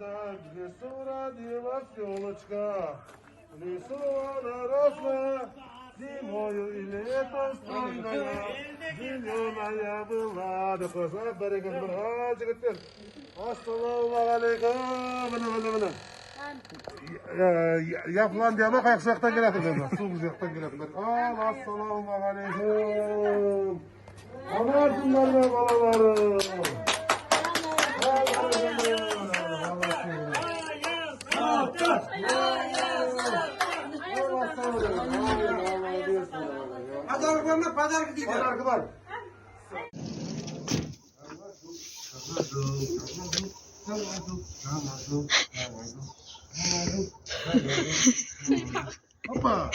года, где родилась елочка, в лесу она росла, зимою и летом стройная, зеленая была. Деп қойса, бәрекелді бір жігіттер. Ассалаумағалейкум. Міне. Япландия ма қай жақтан келатыр? Сол жақтан келатыр. Ассалаумағалейкум. Амансыңдар ма балаларым? Pazarkı değil. Pazarkı var. Hoppa. Hoppa.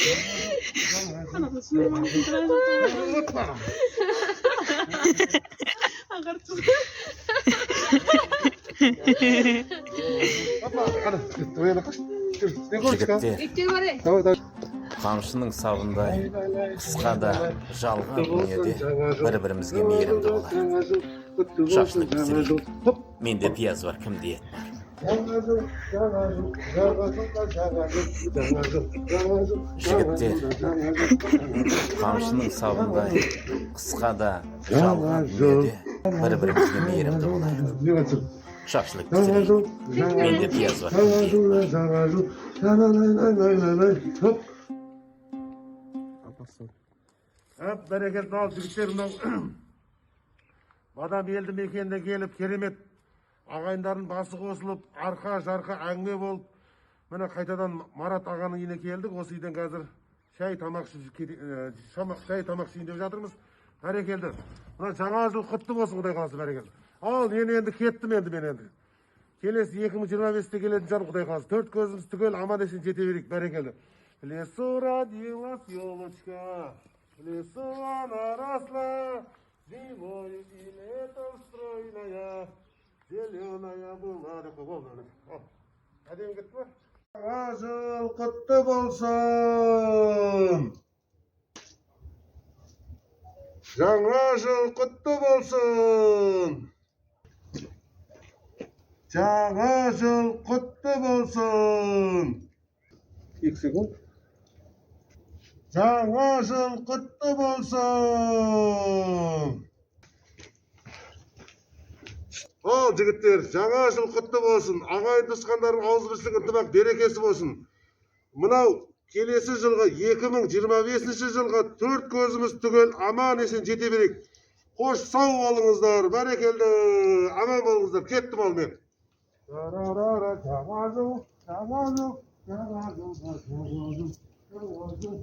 Қамшының сабындай қысқа да жалған дүниеде бір-бірімізге мейірімді болайық. Жақсылық тілейік. Менде пияз бар, кімде ет бар. Жігіттер, қамшының сабындай қысқа да жалған дүниеде бір-бірімізге мейірімді болайық. Жақсылық тілейік. Менде пияз бар, кімде ет бар. Hep bereketli al jigitlerimden Badam елді мекеніне келіп керемет ағайындардың басы қосылып, арқа-жарқа әңгіме болып, міне қайтадан Марат ағаның үйіне келдік. Осы үйден қазір шай тамақ ішейін деп жатырмыз. Бәрекелді. Мына жаңа жыл құтты болсын, Құдай қаласа, бәрекелді. Ал мен енді кеттім мен. Келесі 2025-те келетін жан, Құдай қаласа. Төрт көзіміз түгел аман есен жете берейік, бәрекелді. В лесу родилась елочка, в лесу она росла, зимою и летом стройная, зеленая была. Әдем кетті ме? Жаңа жыл құтты болсын! Жаңа жыл құтты болсын! Жаңа жыл құтты болсын! 2 секунд. Жаңа жыл құтты болсын! Ал жігіттер, жаңа жыл құтты болсын. Ағайын туысқандардың ауызбіршілік ынтымақ берекесі болсын. Мынау келесі жылға 2025 жылға төрт көзіміз түгел аман есен жете берейік. Қош сау болыңыздар, бәрекелді, аман болыңыздар. Кеттім ал мен. Жаңа жыл.